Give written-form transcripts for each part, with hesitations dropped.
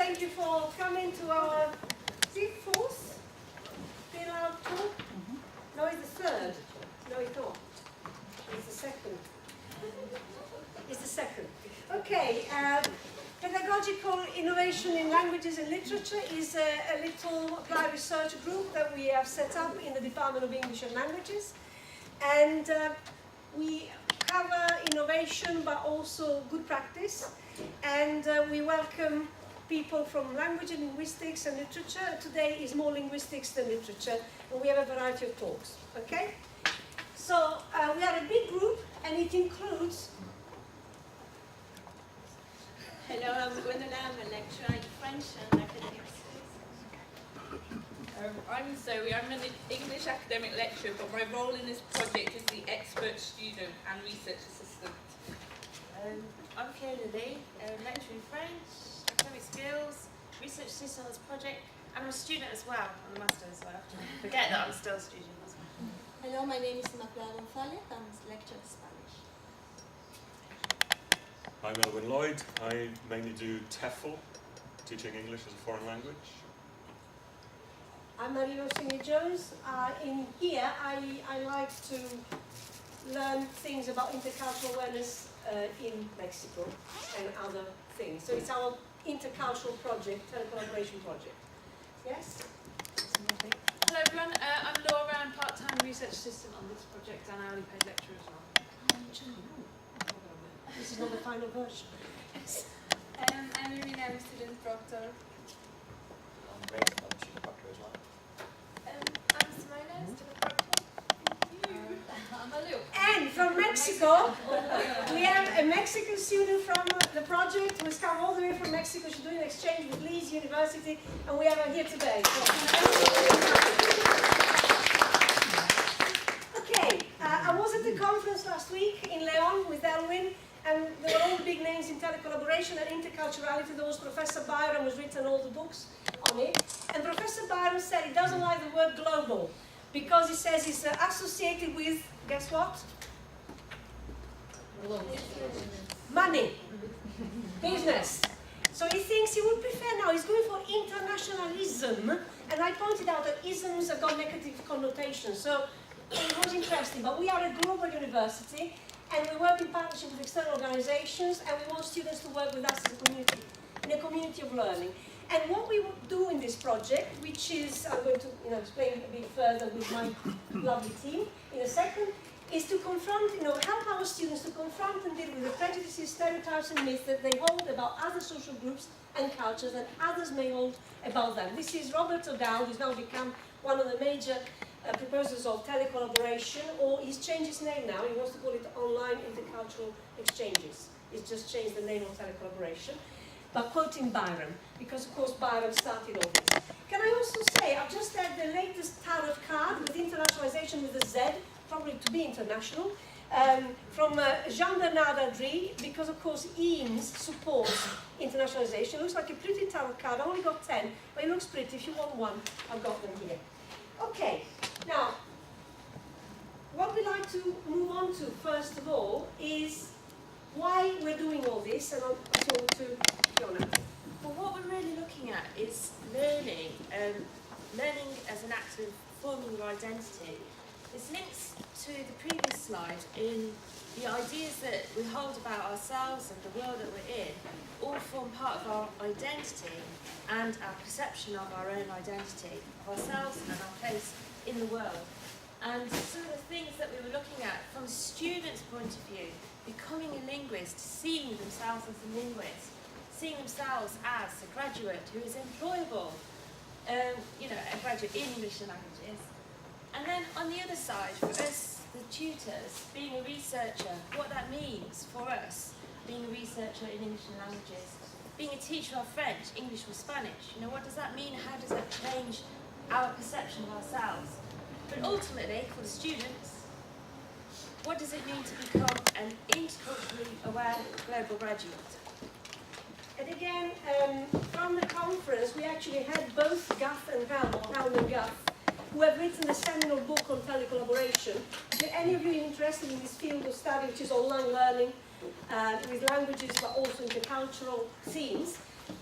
thank you for coming to our fourth Bill talk. No, it's the third. No, it's not. It's the second. It's the second. Okay. Pedagogical Innovation in Languages and Literature is a little applied research group that we have set up in the Department of English and Languages. And we cover innovation but also good practice. And we welcome people from language and linguistics and literature. Today is more linguistics than literature, and we have a variety of talks. Okay? So we are a big group, and it includes... Hello, I'm Gwendolyn. I'm a lecturer in French and academic studies. I'm Zoe. I'm an English academic lecturer, but my role in this project is the expert student and research assistant. I'm Fiona Lee, a lecturer in French, academic skills, research assistant on this project, and I'm a student as well on the master's, so I have to forget that I'm still a student as well. Hello, my name is Immaculada González. I'm a lecturer in Spanish. I'm Elwyn Lloyd. I mainly do TEFL, teaching English as a foreign language. I'm Maria Jones. In here, I like to learn things about intercultural awareness in Mexico and other things. So it's our intercultural project, telecollaboration project. Yes? Hello everyone, I'm Laura. I'm part-time research assistant on this project and hourly paid lecturer as well. This is not the final version. Yes. I'm Irina, I'm a student proctor. I'm Greg, I'm a student proctor as well. I'm Simona, student proctor. I'm Alu. And from Mexico, we have a Mexican student from the project who's come all the way from Mexico. She's doing an exchange with Leeds University, and we have her here today. Okay, I was at the conference last week in Leon with Elwyn, and there were all the big names in telecollaboration and interculturality. There was Professor Byron, who's written all the books on it. And Professor Byron said he doesn't like the word global because he says it's associated with, guess what? Money, business. So he thinks he would prefer now, he's going for internationalism. And I pointed out that isms have got negative connotations. So it was interesting. But we are a global university, and we work in partnership with external organizations, and we want students to work with us as a community, in a community of learning. And what we would do in this project, which is, I'm going to explain a bit further with my lovely team in a second, is to confront, help our students to confront and deal with the prejudices, stereotypes and myths that they hold about other social groups and cultures that others may hold about them. This is Robert O'Dowd, who's now become one of the major proposers of telecollaboration, or he's changed his name now. He wants to call it online intercultural exchanges. He's just changed the name of telecollaboration. But quoting Byron, because of course Byron started all this. Can I also say, I've just had the latest tarot card with internationalization with a Z, probably to be international, from Jean-Bernard Adry, because of course EAMS supports internationalization. It looks like a pretty tarot card. I only got 10, but it looks pretty. If you want one, I've got them here. Okay, now, what we'd like to move on to first of all is why we're doing all this, and I'll talk to Fiona. Well, what we're really looking at is learning, learning as an act of forming your identity. This links to the previous slide in the ideas that we hold about ourselves and the world that we're in all form part of our identity and our perception of our own identity, of ourselves and our place in the world. And some of the things that we were looking at from a student's point of view, becoming a linguist, seeing themselves as a linguist, seeing themselves as a graduate who is employable, a graduate in English and languages. And then on the other side, for us, the tutors, being a researcher, what that means for us, being a researcher in English and languages, being a teacher of French, English or Spanish, what does that mean? How does that change our perception of ourselves? But ultimately, for the students, what does it mean to become an interculturally aware global graduate? And again, from the conference, we actually had both Guth and Helm and Guth, who have written a seminal book on telecollaboration. If any of you interested in this field of study, which is online learning with languages but also intercultural themes,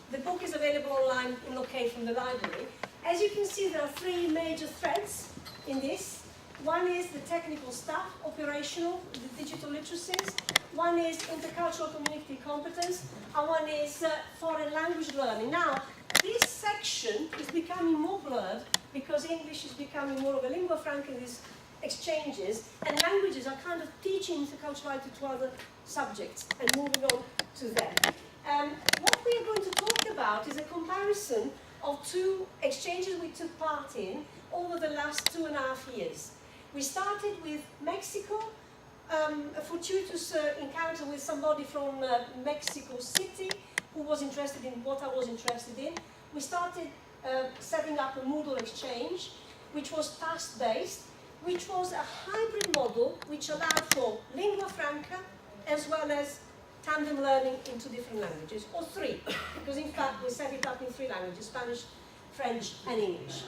The book is available online in Locate from the library. As you can see, there are three major threads in this. One is the technical stuff, operational, the digital literacies. One is intercultural community competence, and one is foreign language learning. Now, this section is becoming more blurred because English is becoming more of a lingua franca in these exchanges, and languages are kind of teaching interculturality to other subjects and moving on to them. What we are going to talk about is a comparison of two exchanges we took part in over the last 2.5 years. We started with Mexico, a fortuitous encounter with somebody from Mexico City who was interested in what I was interested in. We started setting up a Moodle exchange, which was task-based, which was a hybrid model which allowed for lingua franca as well as tandem learning in 2 different languages, or 3, because in fact we set it up in 3 languages, Spanish, French and English.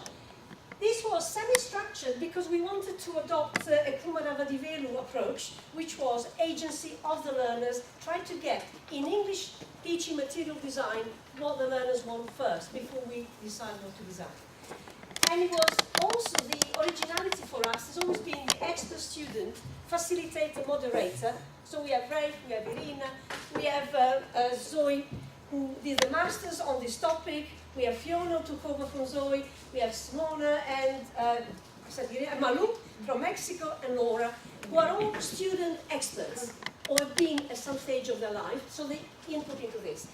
This was semi-structured because we wanted to adopt a Kumarava-Divelu approach, which was agency of the learners, try to get in English teaching material design what the learners want first, before we decide what to design. And it was also the originality for us has always been the expert student, facilitator, moderator. So we have Ray, we have Irina, we have Zoe, who did the masters on this topic. We have Fiona, who took over from Zoe. We have Simona and Malu from Mexico, and Laura, who are all student experts or have been at some stage of their life, so they input into this.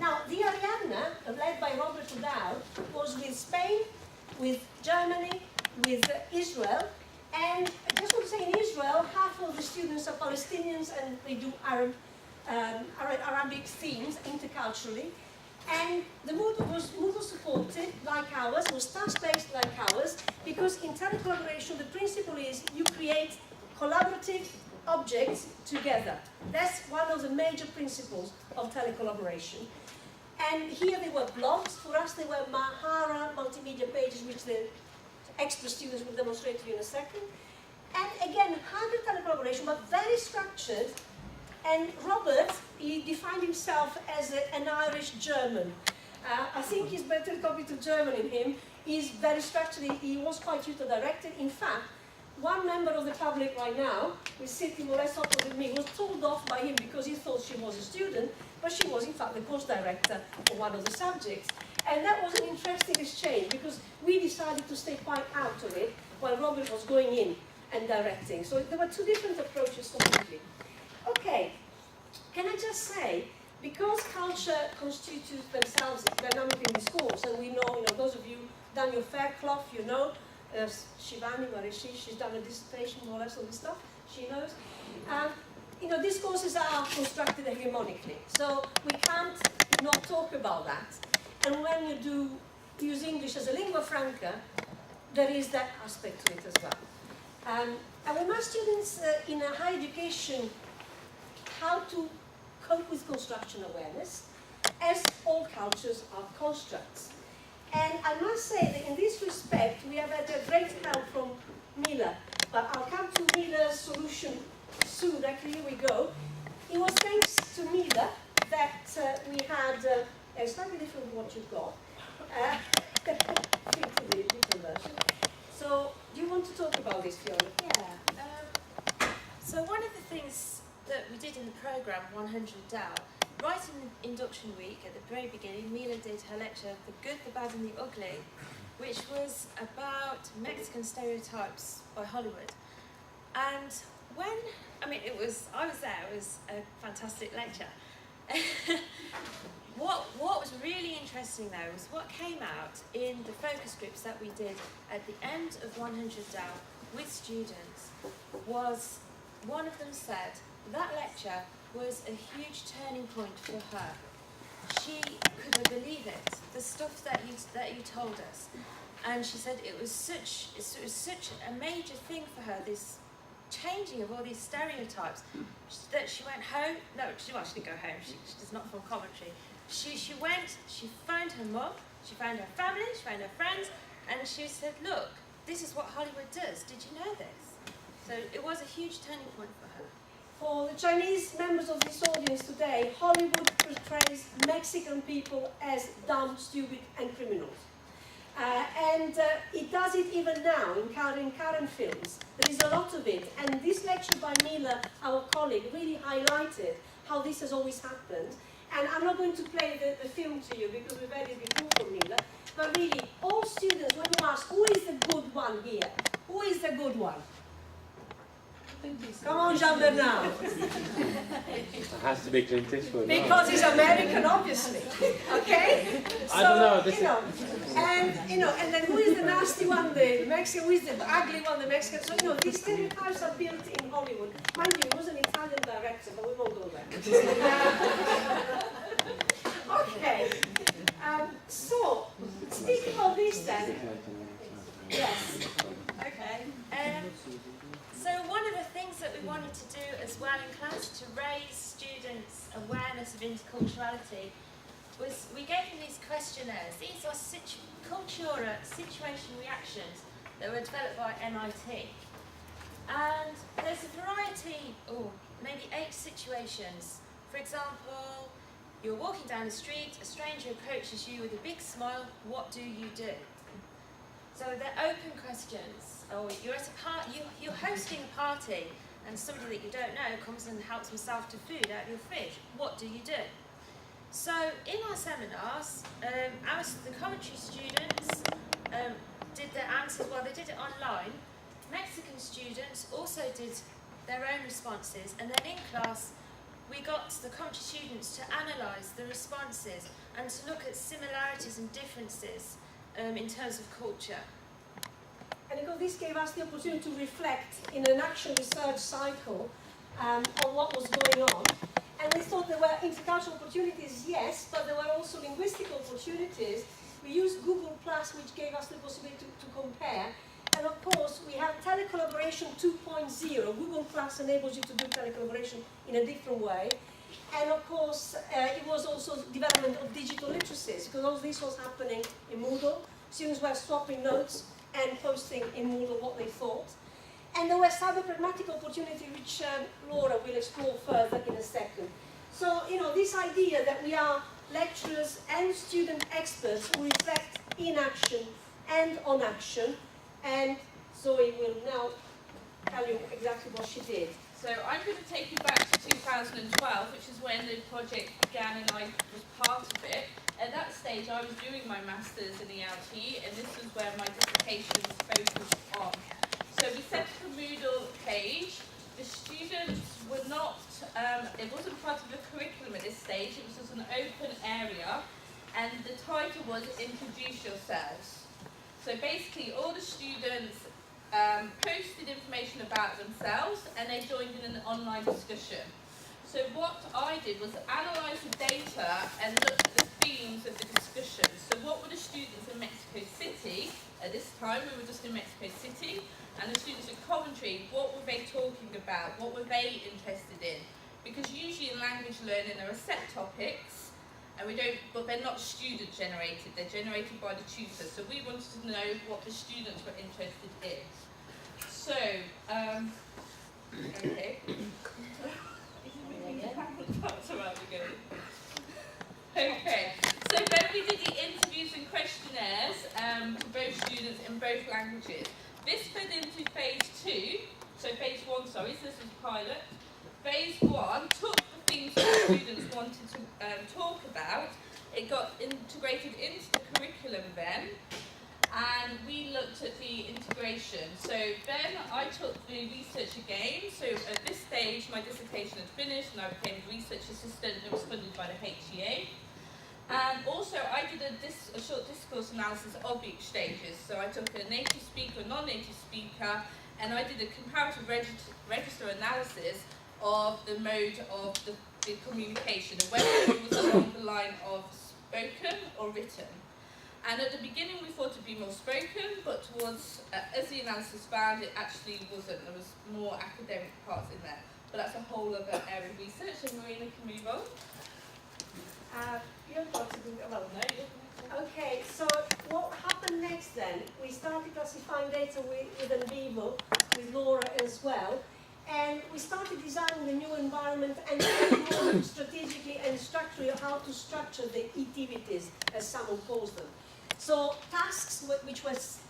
Now, the Ariadna, led by Robert Udall, was with Spain, with Germany, with Israel, and I just want to say in Israel, half of the students are Palestinians and they do Arabic themes interculturally. And the Moodle was Moodle supported, like ours, was task-based like ours, because in telecollaboration the principle is you create collaborative objects together. That's one of the major principles of telecollaboration. And here they were blogs. For us they were Mahara multimedia pages, which the expert students will demonstrate to you in a second. And again, hybrid telecollaboration, but very structured. And Robert, he defined himself as an Irish German. I think he's better copy to German in him. He's very structured. He was quite tutor-directed. In fact, one member of the public right now, who is sitting more or less opposite me, was told off by him because he thought she was a student, but she was in fact the course director for one of the subjects. And that was an interesting exchange because we decided to stay quite out of it while Robert was going in and directing. So there were 2 different approaches completely. Okay, can I just say, because culture constitutes themselves dynamic in discourse, and we know, those of you done your Fairclough, you know, Shivani, where is she? She's done a dissertation more or less on this stuff, she knows. Discourses are constructed hegemonically, so we can't not talk about that. And when you do use English as a lingua franca, there is that aspect to it as well. And we must students in a higher education how to cope with construction awareness, as all cultures are constructs. And I must say that in this respect, we have had a great help from Mila, but I'll come to Mila's solution soon. Actually, here we go. It was thanks to Mila that we had a slightly different from what you've got. To the different version. So, do you want to talk about this, Fiona? Yeah. So one of the things that we did in the programme, 100 DAO, right in the induction week, at the very beginning, Mila did her lecture, The Good, the Bad and the Ugly, which was about Mexican stereotypes by Hollywood. And I was there, it was a fantastic lecture. What was really interesting though was what came out in the focus groups that we did at the end of 100 DAO with students was, one of them said, that lecture was a huge turning point for her. She couldn't believe it, the stuff that you told us. And she said it was such a major thing for her, this changing of all these stereotypes, that she went home. No, she didn't go home, she does not form commentary. She phoned her mum, she phoned her family, she phoned her friends, and she said, look, this is what Hollywood does, did you know this? So it was a huge turning point for her. For the Chinese members of this audience today, Hollywood portrays Mexican people as dumb, stupid, and criminals. It does it even now in current films. There is a lot of it. And this lecture by Mila, our colleague, really highlighted how this has always happened. And I'm not going to play the film to you because we've had it before from Mila. But really, all students, when you ask, who is the good one here? Who is the good one? Come on, Jean-Bernard. It has to be Clint Eastwood. Because he's American, obviously. Okay? So, I don't know. And then who is the nasty one, the Mexican, who is the ugly one, the Mexican? So, these stereotypes are built in Hollywood. Mind you, he was an Italian director, but we won't go there. Okay. So, speaking of this then. Yes. Okay. So one of the things that we wanted to do as well in class to raise students' awareness of interculturality was we gave them these questionnaires. These are situation reactions that were developed by MIT. And there's a variety, maybe 8 situations. For example, you're walking down the street, a stranger approaches you with a big smile, what do you do? So they're open questions. Or you're at you're hosting a party and somebody that you don't know comes and helps himself to food out of your fridge. What do you do? So in our seminars, the commentary students did their answers, they did it online. Mexican students also did their own responses, and then in class we got the commentary students to analyse the responses and to look at similarities and differences in terms of culture. And this gave us the opportunity to reflect in an action research cycle on what was going on. And we thought there were intercultural opportunities, yes, but there were also linguistic opportunities. We used Google+, which gave us the possibility to compare. And of course, we have telecollaboration 2.0. Google+ enables you to do telecollaboration in a different way. And of course, it was also development of digital literacies, because all this was happening in Moodle. Students were swapping notes and posting in Moodle what they thought. And there were cyber pragmatic opportunities, which Laura will explore further in a second. So, this idea that we are lecturers and student experts who reflect in action and on action. And Zoe will now tell you exactly what she did. So I'm going to take you back to 2012, which is when the project began and I was part of it. At that stage, I was doing my master's in ELT, and this was where my dissertation was focused on. So we set up a Moodle page. The students were not, it wasn't part of the curriculum at this stage, it was just an open area, and the title was Introduce Yourselves. So basically, all the students posted information about themselves, and they joined in an online discussion. So what I did was analyse the data and look at the themes of the discussion. So what were the students in Mexico City, at this time we were just in Mexico City, and the students in Coventry, what were they talking about, what were they interested in? Because usually in language learning there are set topics, and but they're not student generated, they're generated by the tutor. So we wanted to know what the students were interested in. So, okay. Okay, so then we did the interviews and questionnaires for both students in both languages. This fed into phase 2, so phase 1, sorry, so this was pilot. Phase 1 took the things that the students wanted to talk about. It got integrated into the curriculum then, and we looked at the integration. So then I took the research again. So at this stage, my dissertation had finished and I became a research assistant. It was funded by the HEA. And also I did a short discourse analysis of each stages. So I took a native speaker, non-native speaker, and I did a comparative register analysis of the mode of the communication, and whether it was along the line of spoken or written. And at the beginning we thought it'd be more spoken, but towards, as the analysis found, it actually wasn't. There was more academic parts in there. But that's a whole other area of research, and Marina can move on. You're about to do, well, no. Okay, so what happened next then? We started classifying data with NVivo, with Laura as well. And we started designing the new environment and thinking more strategically and structurally how to structure the activities, as someone calls them. So tasks which was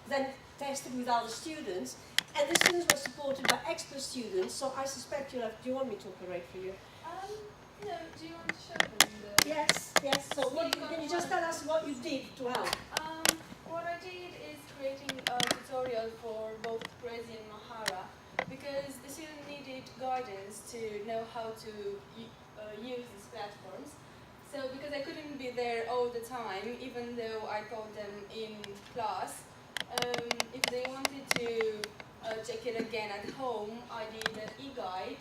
then tested with other students, and the students were supported by expert students. So I suspect you'll have. Do you want me to operate for you? No, do you want to show them the... Yes, yes. So can you just tell us what you did to help? What I did is creating a tutorial for both Prezi and Mahara because the student needed guidance to know how to use these platforms. So because I couldn't be there all the time, even though I taught them in class, if they wanted to check it again at home, I did an e-guide.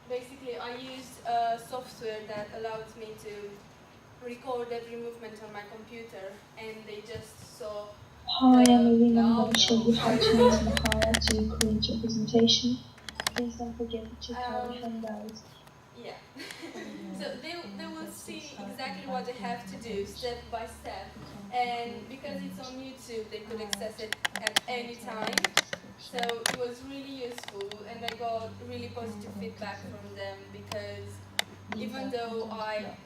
Basically, I used a software that allowed me to record every movement on my computer, and they just saw. Hi, I'm Irina. I'm going to show you how to use Mahara to create your presentation. Please don't forget to check out the handouts. Yeah. So they will see exactly what they have to do step by step, and because it's on YouTube, they could access it at any time. So it was really useful, and I got really positive feedback from them because even though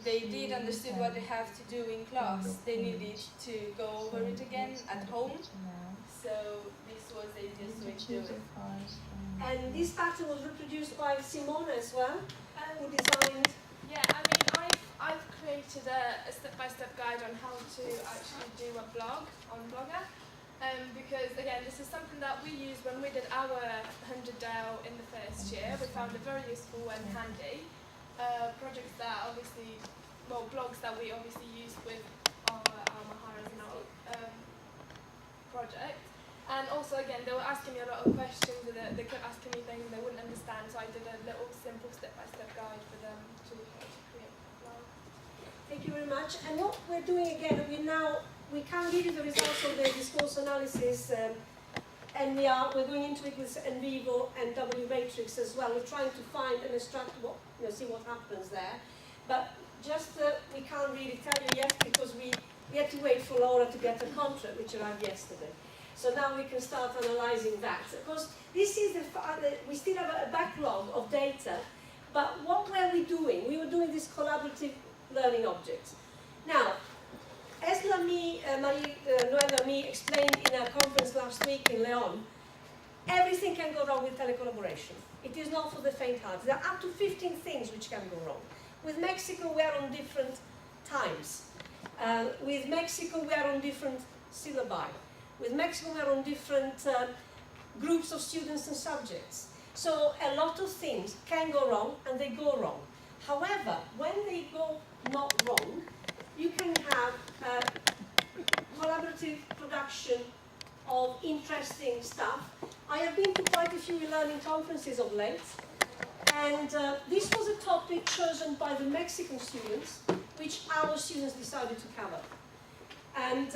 they did understand what they have to do in class, they needed to go over it again at home. So this was the easiest way to do it. And this pattern was reproduced by Simone as well, who designed. Yeah, I mean, I've created a step-by-step guide on how to actually do a blog on Blogger. Because again, this is something that we used when we did our 100 DAO in the first year. We found it very useful and handy. Projects that obviously, well, blogs that we obviously use with our Maharas and our project. And also again, they were asking me a lot of questions, and they kept asking me things they wouldn't understand, so I did a little simple step-by-step guide for them to create a blog. Thank you very much. And what we're doing again, we can't give you the results of the discourse analysis, and we're going into it with NVivo and W matrix as well. We're trying to find and extract see what happens there. But just we can't really tell you yet because we had to wait for Laura to get a contract, which arrived yesterday. So now we can start analysing that. Of course, this is we still have a backlog of data. But what were we doing? We were doing these collaborative learning objects. Now, as Noël Lamy explained in a conference last week in Leon, everything can go wrong with telecollaboration. It is not for the faint-hearted. There are up to 15 things which can go wrong. With Mexico, we are on different times. With Mexico, we are on different syllabi. With Mexico, we are on different groups of students and subjects. So a lot of things can go wrong, and they go wrong. However, when they go not wrong, you can have collaborative production of interesting stuff. I have been to quite a few e-learning conferences of late, and this was a topic chosen by the Mexican students, which our students decided to cover. And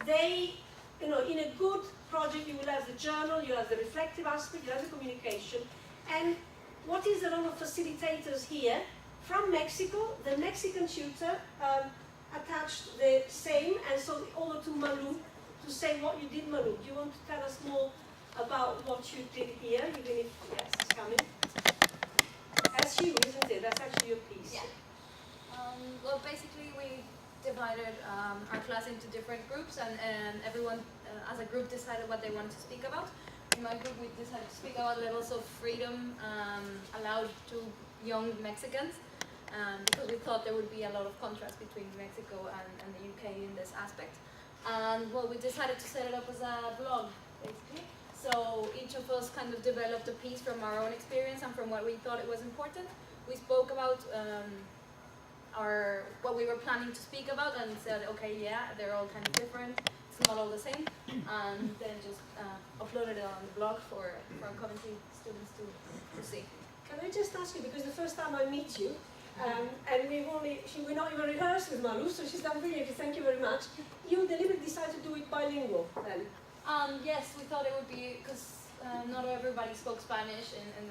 they, in a good project, you will have the journal, you have the reflective aspect, you have the communication, and what is the role of facilitators here? From Mexico, the Mexican tutor attached the same, and so over to Malu to say what you did, Malu. Do you want to tell us more about what you did here, even if, yes, it's coming? That's you, isn't it? That's actually your piece. Yeah. Well, basically we divided our class into different groups, and everyone as a group decided what they wanted to speak about. In my group, we decided to speak about levels of freedom allowed to young Mexicans, because we thought there would be a lot of contrast between Mexico and the UK in this aspect. And well, we decided to set it up as a blog, basically. So each of us kind of developed a piece from our own experience and from what we thought it was important. We spoke about what we were planning to speak about, and said, okay, yeah, they're all kind of different. It's not all the same, and then just uploaded it on the blog for Coventry students to see. Can I just ask you, because the first time I meet you, and we're not even rehearsed with Malu, so she's done brilliantly, thank you very much. You deliberately decided to do it bilingual then? Yes, we thought it would be, because not everybody spoke Spanish in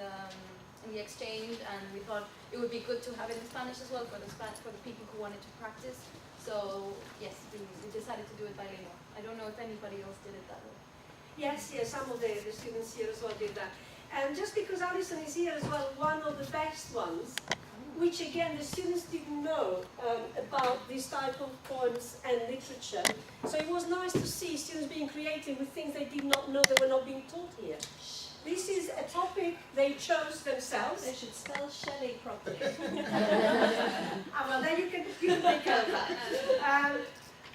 the exchange, and we thought it would be good to have it in Spanish as well for the people who wanted to practice. So yes, we decided to do it bilingual. I don't know if anybody else did it that way. Yes, some of the students here as well did that. And just because Alison is here as well, one of the best ones, which again the students didn't know about this type of poems and literature. So it was nice to see students being creative with things they did not know they were not being taught here. This is a topic they chose themselves. They should spell Shelley properly. Well, then you can take over.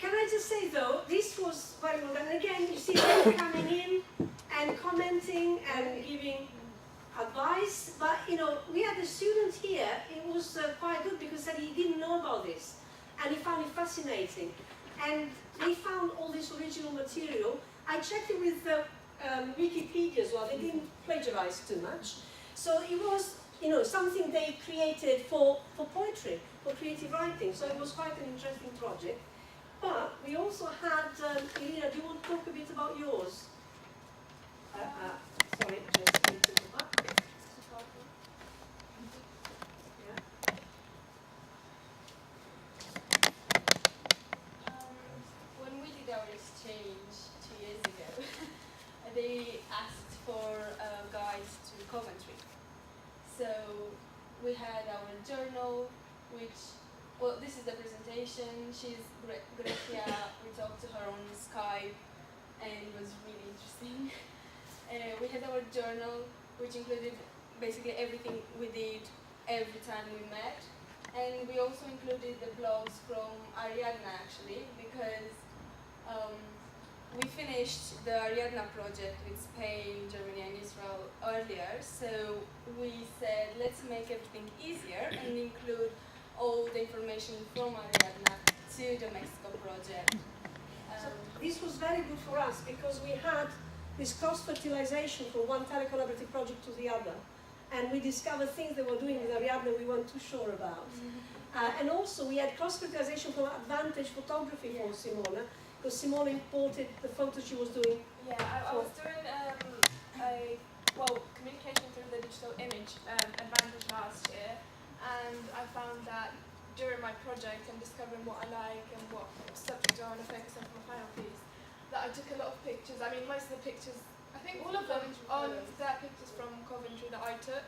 Can I just say though, this was very good. And again, you see them coming in and commenting and giving advice. But you know, we had a student here. It was quite good because he didn't know about this, and he found it fascinating. And they found all this original material. I checked it with Wikipedia as well. They didn't plagiarize too much. So it was, you know, something they created for poetry, for creative writing. So it was quite an interesting project. But we also had, Irina, do you want to talk a bit about yours? Sorry, just need to go back. When we did our exchange 2 years ago, they asked for guides to Coventry. So we had our journal, which, well, this is the presentation. She's Grecia. We talked to her on Skype, and it was really interesting. We had our journal, which included basically everything we did every time we met. And we also included the blogs from Ariadna, actually, because we finished the Ariadna project with Spain, Germany and Israel earlier, so we said let's make everything easier and include all the information from Ariadna to the Mexico project. So this was very good for us because we had this cross-fertilization from one telecollaborative project to the other, and we discovered things they were doing with Ariadna we weren't too sure about. And also we had cross-fertilization from Advantage Photography for Simona, because Simona imported the photos she was doing. Yeah, I was doing communication through the digital image Advantage last year, and I found that during my project and discovering what I like and what subject I want to focus on for my final piece, that I took a lot of pictures. I mean, most of the pictures, I think all of them they're pictures from Coventry that I took.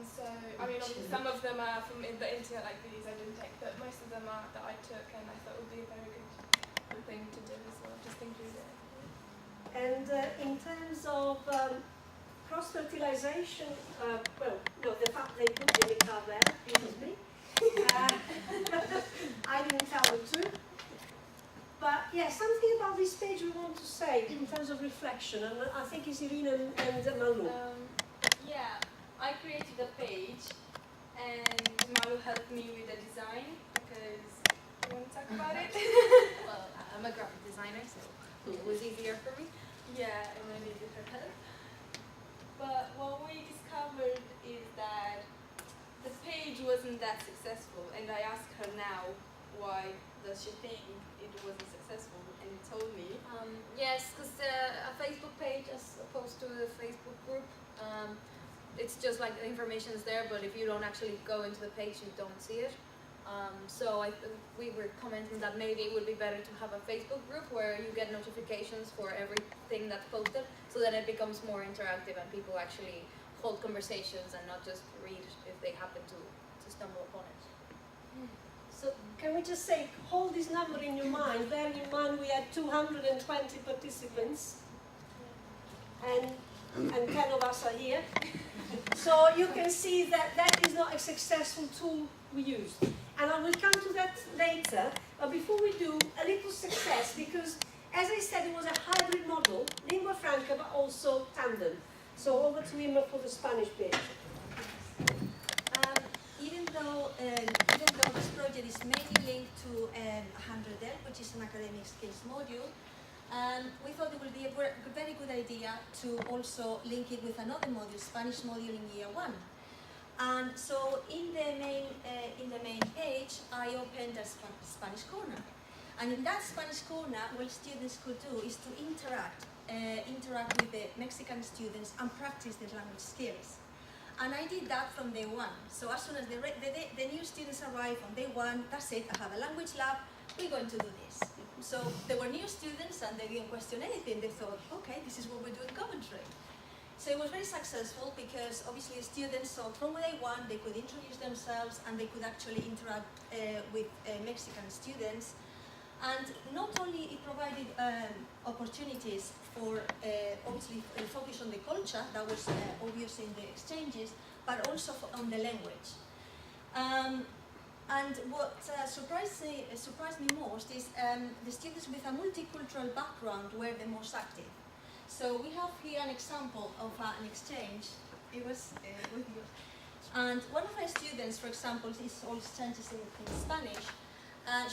So, I mean, obviously some of them are from the internet like these I didn't take, but most of them are that I took, and I thought it would be a very good thing to do as well, just include it. And in terms of cross-fertilization, the fact they put the guitar there, this is me. I didn't tell them to. But yeah, something about this page we want to say in terms of reflection, and I think it's Irina and Malu. Yeah, I created a page, and Malu helped me with the design, because you want to talk about it? Well, I'm a graphic designer, so it was easier for me. Yeah, and I needed her help. But what we discovered is that the page wasn't that successful, and I asked her now why does she think it wasn't successful, and she told me. Yes, because a Facebook page as opposed to a Facebook group, it's just like the information is there, but if you don't actually go into the page, you don't see it. So we were commenting that maybe it would be better to have a Facebook group where you get notifications for everything that's posted, so that it becomes more interactive and people actually hold conversations and not just read if they happen to stumble upon it. So can we just say, hold this number in your mind, bear in mind we had 220 participants, and 10 of us are here. So you can see that that is not a successful tool we used. And I will come to that later, but before we do, a little success, because as I said, it was a hybrid model, lingua franca, but also tandem. So over to Irma for the Spanish bit. Even though this project is mainly linked to 100L, which is an academic skills module, we thought it would be a very good idea to also link it with another module, Spanish module in year 1. And so in the main page, I opened a Spanish corner. And in that Spanish corner, what students could do is to interact with the Mexican students and practice their language skills. And I did that from day 1. So as soon as the new students arrive on day 1, that's it, I have a language lab, we're going to do this. So there were new students and they didn't question anything. They thought, okay, this is what we do in Coventry. So it was very successful because obviously students, so from day one, they could introduce themselves and they could actually interact with Mexican students. And not only it provided opportunities for obviously focus on the culture, that was obvious in the exchanges, but also on the language. And what surprised me most is the students with a multicultural background were the most active. So we have here an example of an exchange. It was with you. And one of my students, for example, is all exchanges in Spanish.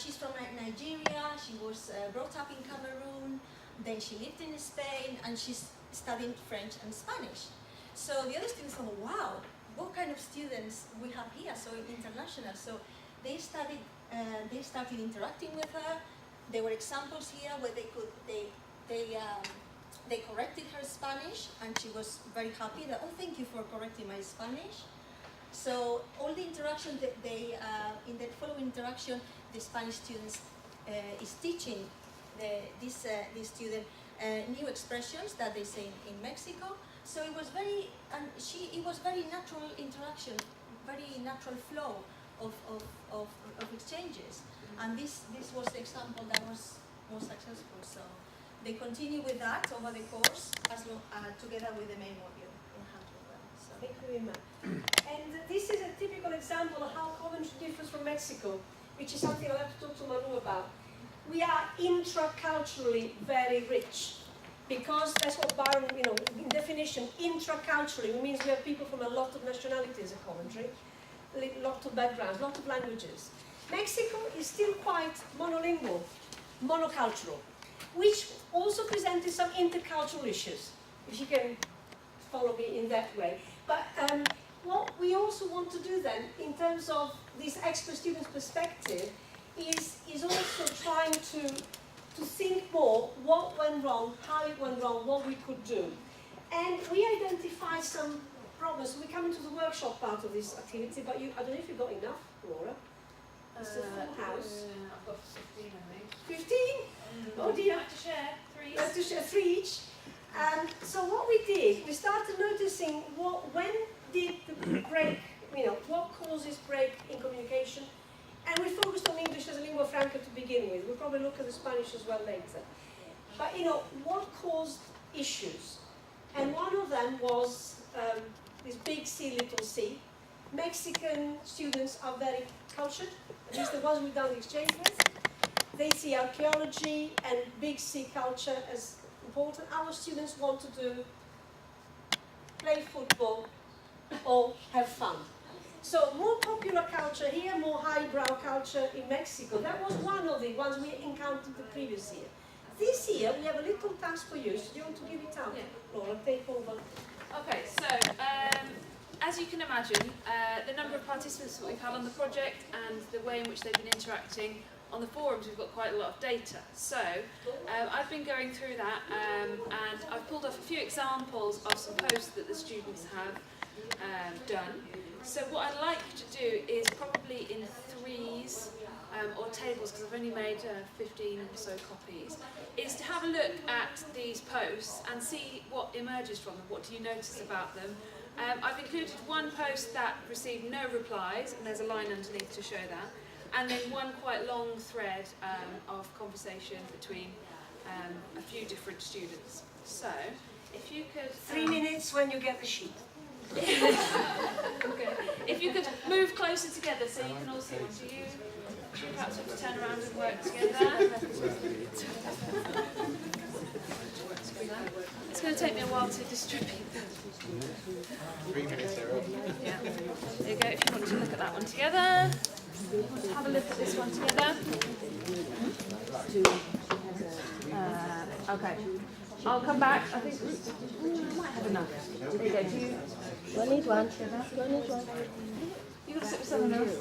She's from Nigeria, she was brought up in Cameroon, then she lived in Spain, and she's studying French and Spanish. So the other students thought, wow, what kind of students we have here, so international. So they started interacting with her. There were examples here where they corrected her Spanish, and she was very happy that, oh, thank you for correcting my Spanish. So all the interaction that in the following interaction, the Spanish students is teaching this student new expressions that they say in Mexico. So it was very natural interaction, very natural flow of exchanges. And this was the example that was most successful. So they continue with that over the course together with the main module. Thank you very much. And this is a typical example of how Coventry differs from Mexico, which is something I'll have to talk to Manu about. We are intraculturally very rich, because that's what Byron, in definition, intraculturally means we have people from a lot of nationalities at Coventry, a lot of backgrounds, a lot of languages. Mexico is still quite monolingual, monocultural, which also presented some intercultural issues, if you can follow me in that way. But what we also want to do then, in terms of this expert student's perspective, is also trying to think more what went wrong, how it went wrong, what we could do. And we identified some problems. We come into the workshop part of this activity, but I don't know if you got enough, Laura. It's a full house. I've got 15, I think. 15? Oh dear. To share 3. Let's to share 3 each. So what we did, we started noticing when did the break, what causes break in communication, and we focused on English as a lingua franca to begin with. We'll probably look at the Spanish as well later. But what caused issues? And one of them was this big C, little c. Mexican students are very cultured, at least the ones we've done the exchange with. They see archaeology and big C culture as important. Our students want to play football or have fun. So more popular culture here, more highbrow culture in Mexico. That was one of the ones we encountered the previous year. This year we have a little task for you. So do you want to give it out? Yeah. Laura, take over. Okay, so as you can imagine, the number of participants that we've had on the project and the way in which they've been interacting on the forums, we've got quite a lot of data. So I've been going through that and I've pulled off a few examples of some posts that the students have done. So what I'd like to do is probably in threes or tables, because I've only made 15 or so copies, is to have a look at these posts and see what emerges from them. What do you notice about them? I've included one post that received no replies, and there's a line underneath to show that. And then one quite long thread of conversation between a few different students. So, if you could... 3 minutes when you get the sheet. Okay. If you could move closer together so you can all see one. Do you perhaps want to turn around and work together? It's going to take me a while to distribute them. 3 minutes, Sarah. Yeah. There you go, if you want to look at that one together. Let's have a look at this one together. Okay. I'll come back. I think I might have enough. There you go. Do you need one. You got to sit with someone else.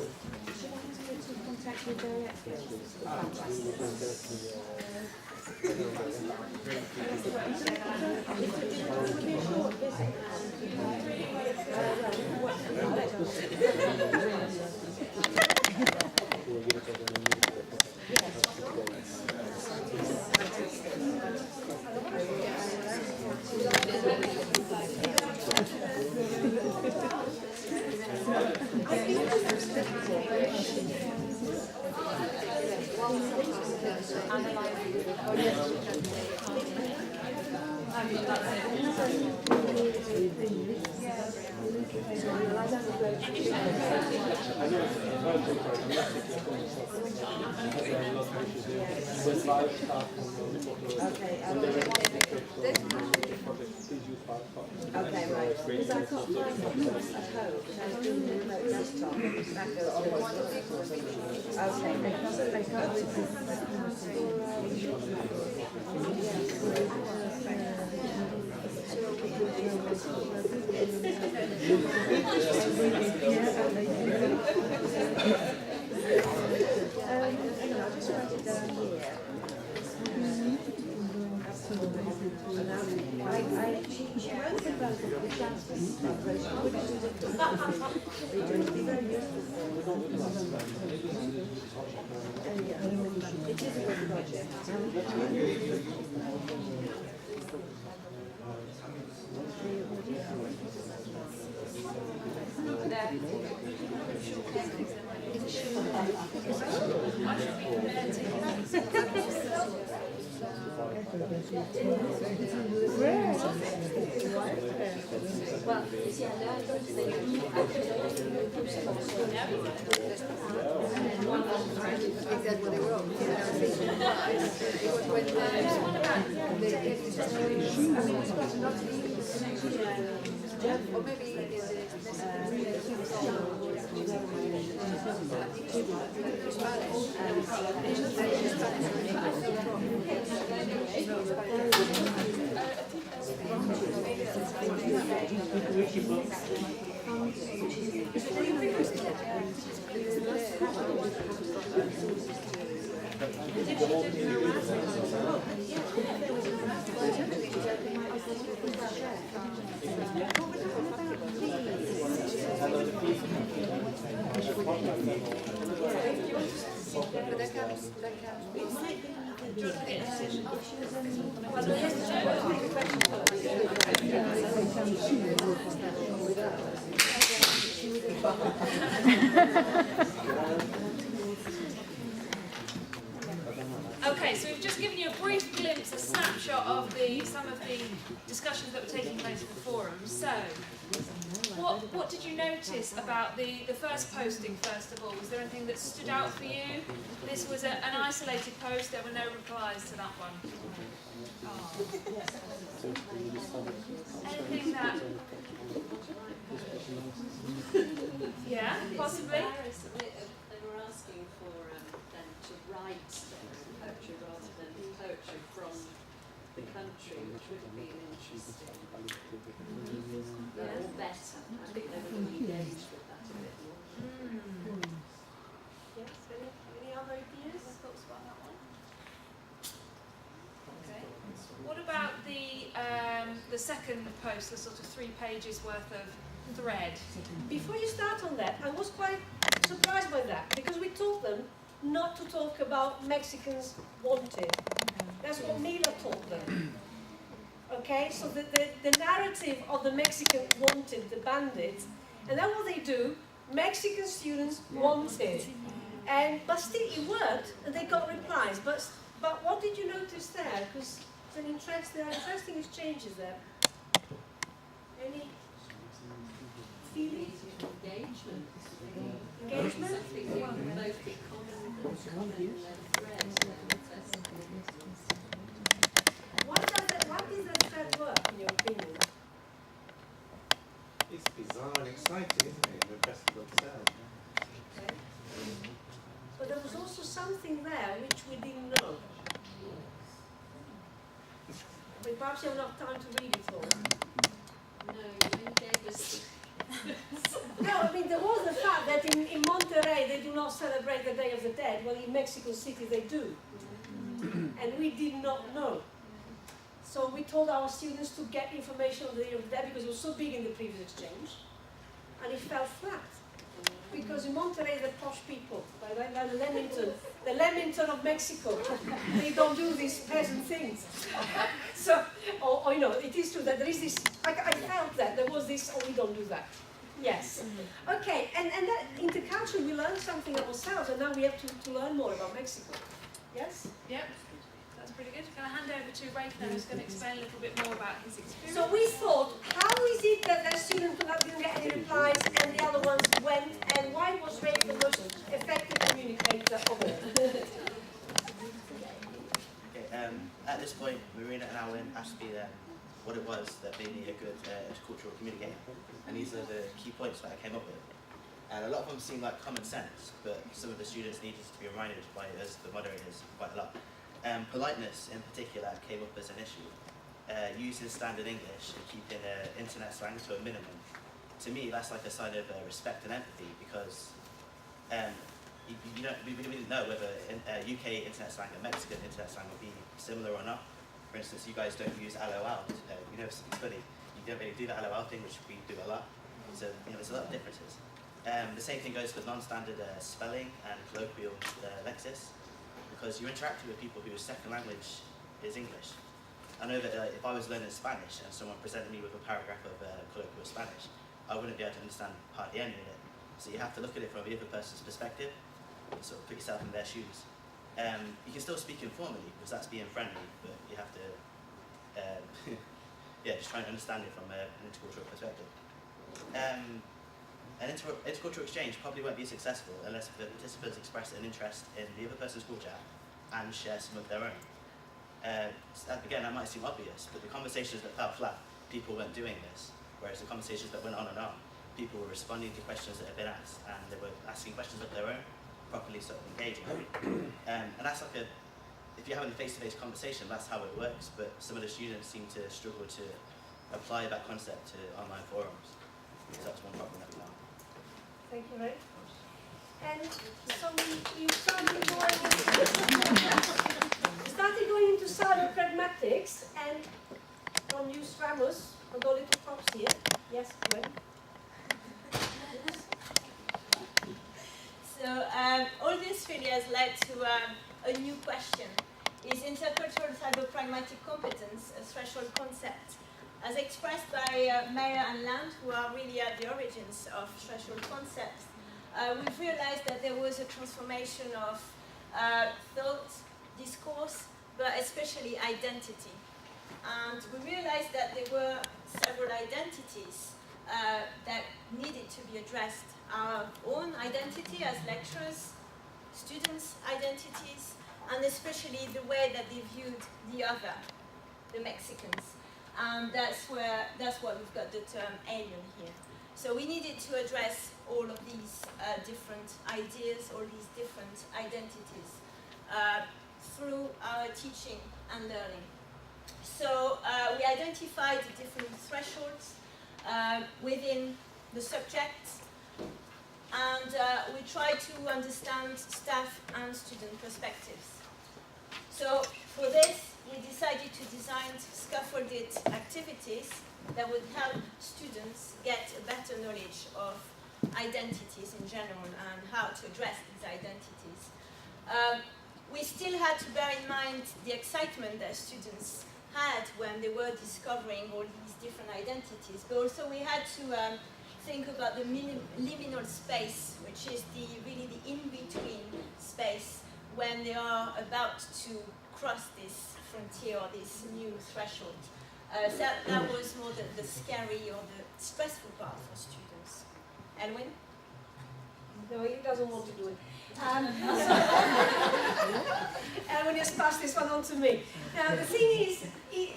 Okay, right. Because I've got my notes at home, because I was doing the remote desktop. That goes I'll just write it down here. She wrote about the transfer collaboration, which is very useful. It is a good project. Well, you see, I learned those things exactly what they were. It was when or maybe Okay, so we've just given you a brief glimpse, a snapshot of some of the discussions that were taking place in the forum. So, what did you notice about the first posting, first of all? Was there anything that stood out for you? This was an isolated post, there were no replies to that one. Anything that... Yeah, possibly? They were asking for them to write poetry rather than poetry from the country, which would have been interesting. Or better. I think they would have engaged with that a bit more. Yes, any other ideas? Thoughts about that one? Okay. What about the second post, the sort of 3 pages worth of thread? Before you start on that, I was quite surprised by that, because we told them not to talk about Mexicans wanted. That's what Mila told them. Okay, so the narrative of the Mexican wanted, the bandits, and then what they do, Mexican students wanted. But still it worked, and they got replies. But what did you notice there? Because there are interesting exchanges there. Any feelings? Engagement. Engagement? Something you can both be common thread. Why does that thread work, in your opinion? It's bizarre and exciting, isn't it? The festival itself. Okay. But there was also something there which we didn't know. But perhaps you have enough time to read it all. No, you gave us. No, I mean, there was the fact that in Monterrey they do not celebrate the Day of the Dead, while in Mexico City they do. And we did not know. So we told our students to get information on the Day of the Dead because it was so big in the previous exchange, and it fell flat. Because in Monterrey they're posh people, like the Leamington of Mexico. They don't do these peasant things. So, or you know, it is true that there is this, I felt that there was this, oh, we don't do that. Yes. Okay, and that intercultural, we learned something ourselves, and now we have to learn more about Mexico. Yes? Yep. That's pretty good. Can I hand over to Ray now, who's going to explain a little bit more about his experience? So we thought, how is it that the student didn't get any replies and the other ones went, and why was Ray the most effective communicator of it? intercultural communicating. And these are the key points that I came up with. And a lot of them seem like common sense, but some of the students needed to be reminded by us, the moderators, quite a lot. Politeness in particular came up as an issue. Using standard English and keeping internet slang to a minimum. To me, that's like a sign of respect and empathy, because we didn't know whether UK internet slang and Mexican internet slang would be similar or not. For instance, you guys don't use LOL. It's funny. You don't really do the LOL thing, which we do a lot. So there's a lot of differences. The same thing goes for non-standard spelling and colloquial lexis, because you're interacting with people whose second language is English. I know that if I was learning Spanish and someone presented me with a paragraph of colloquial Spanish, I wouldn't be able to understand hardly any of it. So you have to look at it from the other person's perspective and sort of put yourself in their shoes. You can still speak informally, because that's being friendly, but you have to just try and understand it from an intercultural perspective. An intercultural exchange probably won't be successful unless the participants express an interest in the other person's culture and share some of their own. Again, that might seem obvious, but the conversations that fell flat, people weren't doing this, whereas the conversations that went on and on, people were responding to questions that had been asked, and they were asking questions of their own, properly sort of engaging. And that's like if you're having a face-to-face conversation, that's how it works, but some of the students seem to struggle to apply that concept to online forums. So that's one problem that we found. Thank you very much. And so you started going into cyber pragmatics, and from you, Ramos, I've got little props here. Yes, Gwen. So all this really has led to a new question. Is intercultural cyber pragmatic competence a threshold concept? As expressed by Meyer and Land, who are really at the origins of threshold concepts, we've realized that there was a transformation of thought, discourse, but especially identity. And we realized that there were several identities that needed to be addressed. Our own identity as lecturers, students' identities, and especially the way that they viewed the other, the Mexicans. And that's why we've got the term alien here. So we needed to address all of these different ideas, all these different identities through our teaching and learning. So we identified different thresholds within the subject, and we tried to understand staff and student perspectives. So for this, we decided to design scaffolded activities that would help students get a better knowledge of identities in general and how to address these identities. We still had to bear in mind the excitement that students had when they were discovering all these different identities, but also we had to think about the liminal space, which is really the in-between space when they are about to cross this frontier or this new threshold. So that was more the scary or the stressful part for students. Edwin? No, he doesn't want to do it. Edwin has passed this one on to me. Now the thing is,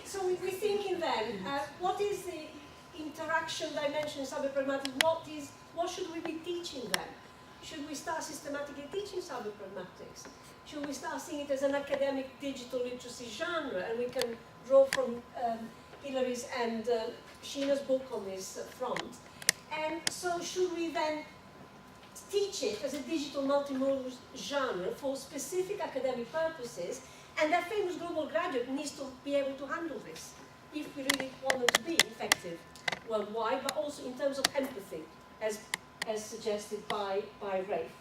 so we're thinking then, what is the interaction dimension in cyber pragmatics? What should we be teaching them? Should we start systematically teaching cyber pragmatics? Should we start seeing it as an academic digital literacy genre? And we can draw from Hilary's and Sheena's book on this front. And so should we then teach it as a digital multimodal genre for specific academic purposes? And that famous global graduate needs to be able to handle this if we really want them to be effective worldwide, but also in terms of empathy, as suggested by Rafe.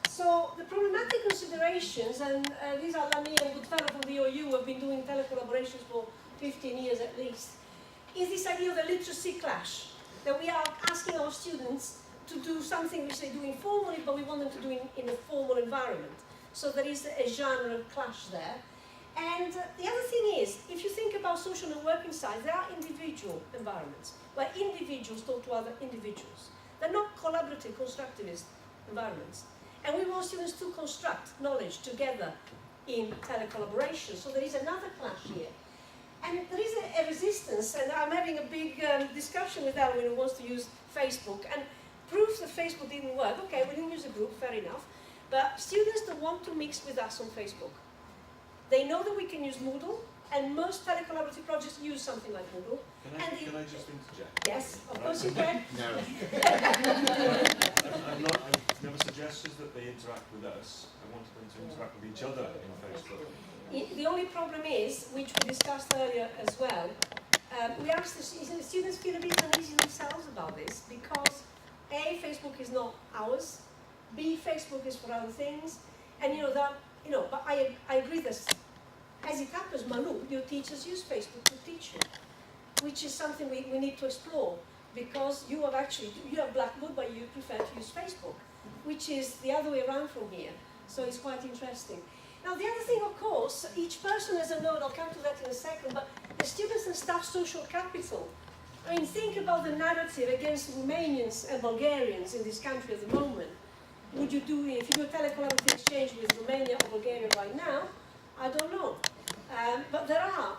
So the problematic considerations, and these are Lani and Goodfellow from the OU, who have been doing telecollaborations for 15 years at least, is this idea of the literacy clash, that we are asking our students to do something which they do informally, but we want them to do in a formal environment. So there is a genre clash there. And the other thing is, if you think about social and working science, there are individual environments where individuals talk to other individuals. They're not collaborative, constructivist environments. And we want students to construct knowledge together in telecollaboration. So there is another clash here. And there is a resistance, and I'm having a big discussion with Elwin who wants to use Facebook, and proves that Facebook didn't work. Okay, we didn't use a group, fair enough, but students don't want to mix with us on Facebook. They know that we can use Moodle, and most telecollaborative projects use something like Moodle. Can I just interject? Yes, of course you can. No. I've never suggested that they interact with us. I wanted them to interact with each other in Facebook. The only problem is, which we discussed earlier as well, we asked the students feel a bit uneasy themselves about this because A, Facebook is not ours, B, Facebook is for other things, and but I agree that as it happens, Manu, your teachers use Facebook to teach you, which is something we need to explore because you have Blackboard, but you prefer to use Facebook, which is the other way around from here. So it's quite interesting. Now the other thing, of course, each person has a node, I'll come to that in a second, but the students and staff social capital. I mean, think about the narrative against Romanians and Bulgarians in this country at the moment. Would you do, if you do a telecollaborative exchange with Romania or Bulgaria right now? I don't know. But there are,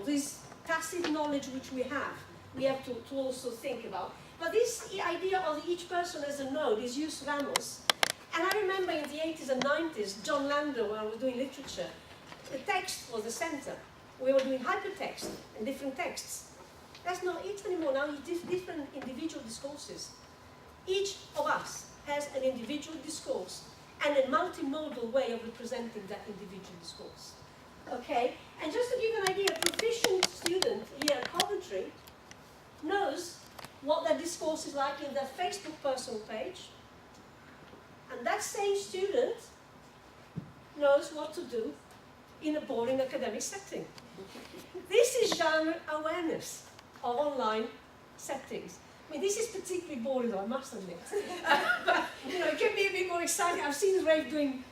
this tacit knowledge which we have to also think about. But this idea of each person as a node is Jus Ramos. And I remember in the 80s and 90s, John Lando, when I was doing literature, the text was the center. We were doing hypertext and different texts. That's not it anymore. Now it's different individual discourses. Each of us has an individual discourse and a multimodal way of representing that individual discourse. Okay? And just to give you an idea, a proficient student here at Coventry knows what their discourse is like in their Facebook personal page, and that same student knows what to do in a boring academic setting. This is genre awareness of online settings. I mean, this is particularly boring, though, I must admit. But, it can be a bit more exciting. I've seen Rafe doing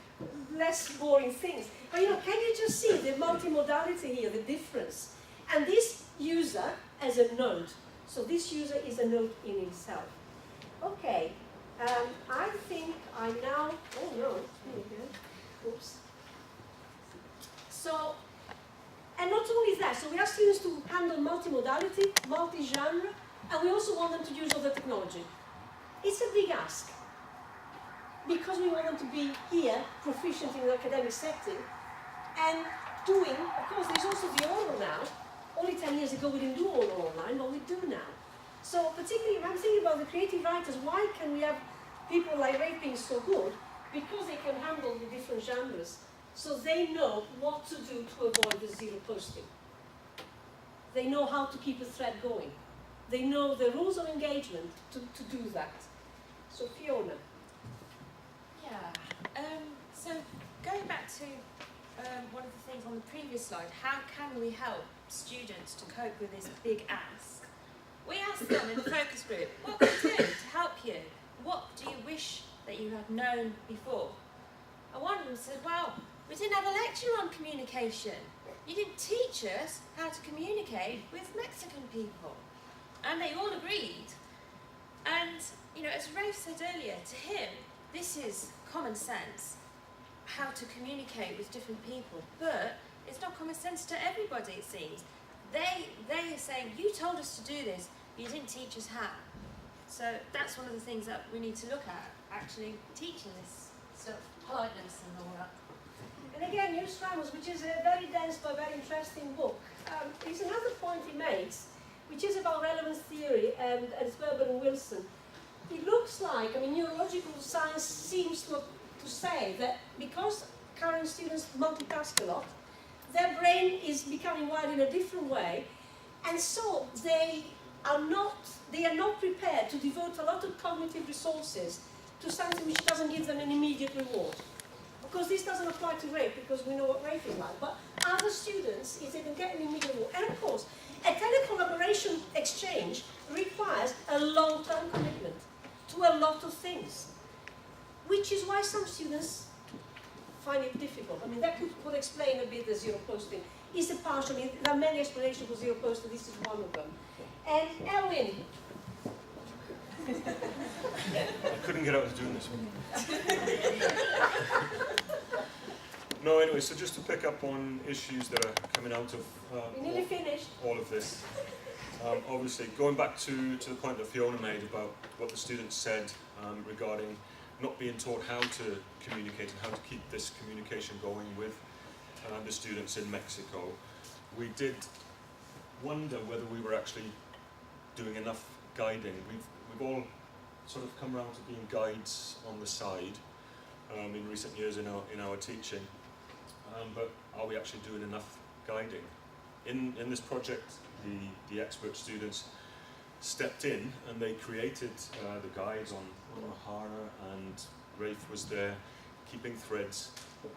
less boring things. But, can you just see the multimodality here, the difference? And this user as a node. So this user is a node in himself. Okay. I think I now, oh no, here we go. Oops. So, and not only that, so we ask students to handle multimodality, multi-genre, and we also want them to use other technology. It's a big ask, because we want them to be here, proficient in an academic setting, and doing, of course, there's also the oral now. Only 10 years ago we didn't do oral online, but we do now. So particularly, if I'm thinking about the creative writers, why can we have people like Ray being so good? Because they can handle the different genres. So they know what to do to avoid the zero posting. They know how to keep a thread going. They know the rules of engagement to do that. So Fiona. Yeah. So going back to one of the things on the previous slide, how can we help students to cope with this big ask? We asked them in the focus group, what can we do to help you? What do you wish that you had known before? And one of them said, well, we didn't have a lecture on communication. You didn't teach us how to communicate with Mexican people. And they all agreed. And, as Rafe said earlier, to him, this is common sense, how to communicate with different people. But it's not common sense to everybody, it seems. They are saying, you told us to do this, you didn't teach us how. So that's one of the things that we need to look at, actually teaching this stuff, politeness and all that. And again, Jus Ramos, which is a very dense but very interesting book, is another point he makes, which is about relevance theory and Sperber and Wilson. It looks like, neurological science seems to say that because current students multitask a lot, their brain is becoming wired in a different way, and so they are not prepared to devote a lot of cognitive resources to something which doesn't give them an immediate reward. Of course, this doesn't apply to Rafe because we know what Rafe is like, but other students, if they can get an immediate reward, and of course, a telecollaboration exchange requires a long-term commitment to a lot of things, which is why some students find it difficult. That could explain a bit the zero posting. Is a partial, there are many explanations for zero posting, this is one of them. And Elwin. I couldn't get out of doing this one. No, anyway, so just to pick up on issues that are coming out of We're nearly finished. all of this. Obviously, going back to the point that Fiona made about what the students said regarding not being taught how to communicate and how to keep this communication going with the students in Mexico, we did wonder whether we were actually doing enough guiding. We've all sort of come around to being guides on the side in recent years in our teaching, but are we actually doing enough guiding? In this project, the expert students stepped in and they created the guides on Mahara, and Rafe was there keeping threads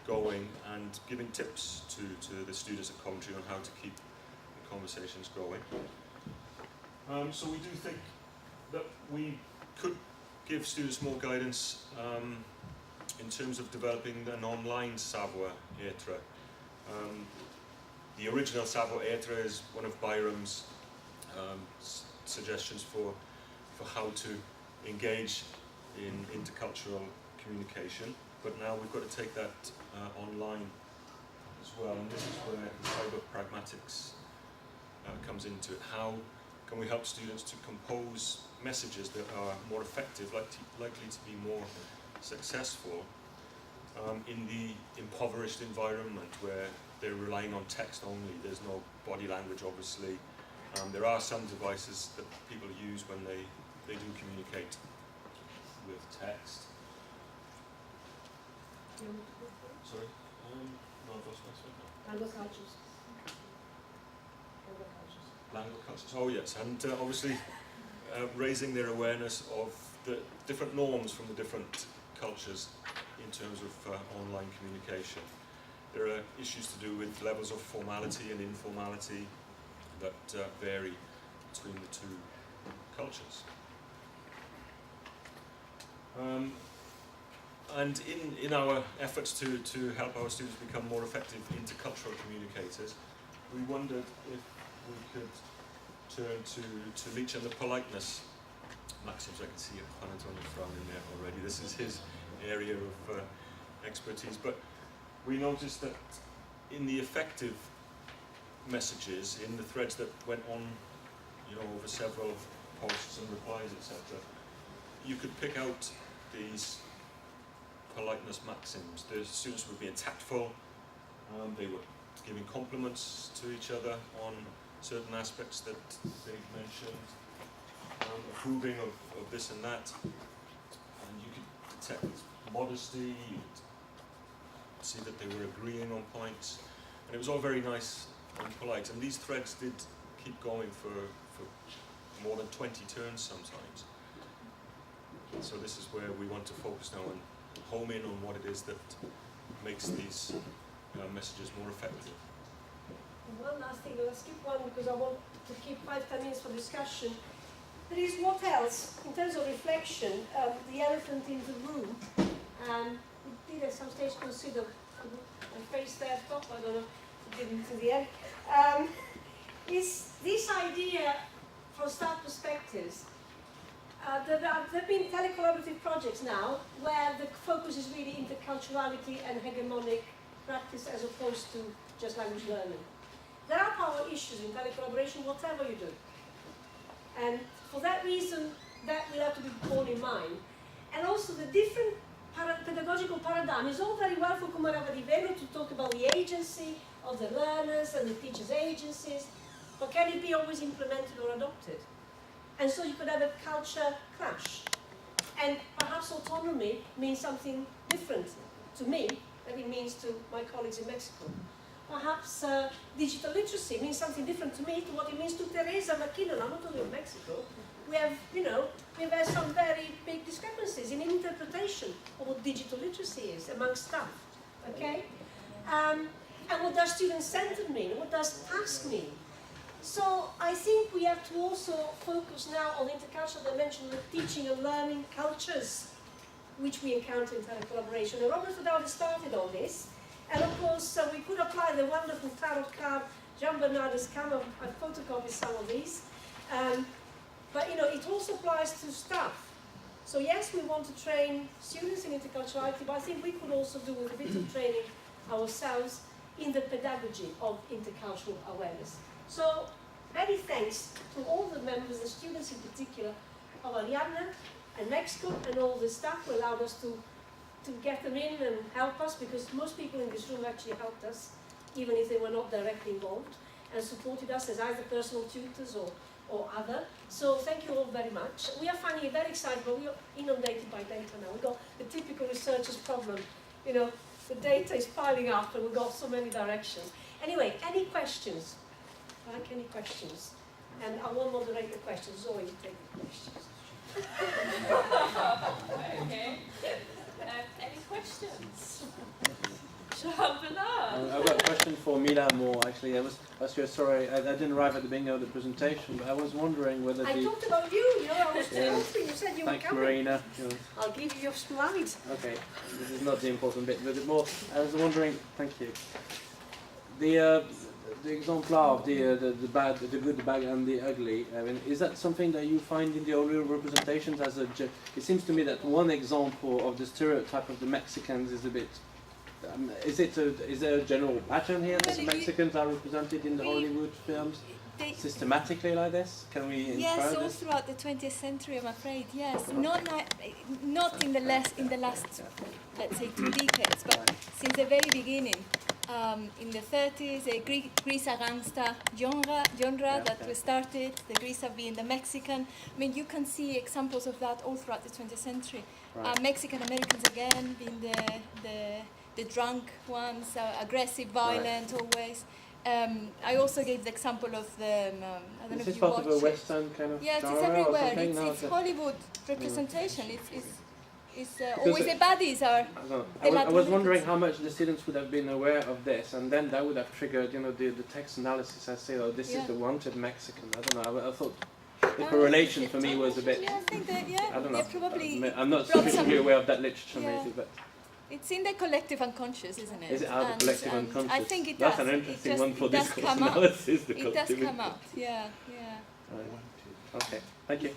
going and giving tips to the students at Coventry on how to keep the conversations going. So we do think that we could give students more guidance in terms of developing an online savoir-être. The original savoir-être is one of Byram's suggestions for how to engage in intercultural communication, but now we've got to take that online as well, and this is where the cyber pragmatics comes into it. How can we help students to compose messages that are more effective, likely to be more successful in the impoverished environment where they're relying on text only. There's no body language, obviously. There are some devices that people use when they do communicate with text. Sorry? No, I've lost my slide now. Language cultures. Oh yes, and obviously raising their awareness of the different norms from the different cultures in terms of online communication. There are issues to do with levels of formality and informality that vary between the two cultures. And in our efforts to help our students become more effective intercultural communicators, we wondered if we could turn to Leach and the politeness maxims. I can see Antonio frowning there already. This is his area of expertise. But we noticed that in the effective messages, in the threads that went on, over several posts and replies, etc., you could pick out these politeness maxims. The students were being tactful, they were giving compliments to each other on certain aspects that they've mentioned, approving of this and that, and you could detect modesty, you'd see that they were agreeing on points, and it was all very nice and polite, and these threads did keep going for more than 20 turns sometimes. So this is where we want to focus now and home in on what it is that makes these messages more effective. One last thing, I'll skip one because I want to keep 5-10 minutes for discussion. There is what else, in terms of reflection, the elephant in the room. We did at some stage consider my face there top, I don't know, it didn't in the end. Is this idea from staff perspectives. There have been telecollaborative projects now where the focus is really interculturality and hegemonic practice as opposed to just language learning. There are power issues in telecollaboration, whatever you do. And for that reason, that will have to be borne in mind. And also the different pedagogical paradigm is all very well for Kumarava Di Vero to talk about the agency of the learners and the teachers' agencies, but can it be always implemented or adopted? And so you could have a culture clash. And perhaps autonomy means something different to me than it means to my colleagues in Mexico. Perhaps digital literacy means something different to me to what it means to Teresa McKinnon. I'm not talking of Mexico. We have, we've had some very big discrepancies in interpretation of what digital literacy is among staff, okay? And what does student-centered mean? What does task mean? So I think we have to also focus now on the intercultural dimension of teaching and learning cultures, which we encounter in telecollaboration. And Robert Fidaldi started on this. And of course, we could apply the wonderful tarot card. Jean Bernard has come up, I've photocopied some of these. But it also applies to staff. So yes, we want to train students in interculturality, but I think we could also do with a bit of training ourselves in the pedagogy of intercultural awareness. So, many thanks to all the members, the students in particular, of Ariadna and Mexico, and all the staff who allowed us to get them in and help us, because most people in this room actually helped us, even if they were not directly involved, and supported us as either personal tutors or other. So thank you all very much. We are finding it very exciting, but we are inundated by data now. We've got the typical researcher's problem. You know, the data is piling up and we've got so many directions. Anyway, any questions? Like any questions? And I won't moderate the questions, Zoe, you take the questions. Okay. Any questions? Jean-Bernard? I've got a question for Mila more, actually. I was sorry, I didn't arrive at the beginning of the presentation, but I was wondering whether I talked about you, I was hoping you said you were coming. Thanks, Marina. I'll give you your slides. Okay, this is not the important bit, but more, I was wondering, thank you. The exemplar of the bad, the good, the bad, and the ugly. I mean, is that something that you find in the earlier representations as a? It seems to me that one example of the stereotype of the Mexicans is a bit. Is there a general pattern here that the Mexicans are represented in the Hollywood films systematically like this? Can we infer yes, all this? throughout the 20th century, I'm afraid. Yes, not in the last, let's say, 2 decades, but since the very beginning. In the 30s, a Grisa gangsta genre that was started, the Grisa being the Mexican. I mean, you can see examples of that all throughout the 20th century. Right. Mexican Americans again being the drunk ones, aggressive, violent, always. I also gave the example of the, I don't know if you watch it. Is this part of a Western kind of yes, genre it's everywhere. or It's Hollywood representation. It's always the baddies are. I was wondering how much the students would have been aware of this, and then that would have triggered, the text analysis. I say, oh, this is the wanted Mexican. I don't know. I thought the correlation for me was a bit. Yeah, I think that. I don't know. Probably. I'm not sufficiently aware of that literature, maybe, but. It's in the collective unconscious, isn't it? Is it out of the collective unconscious? I think it That's does. an interesting one for this discourse analysis. It does come out. Yeah. Okay, thank you.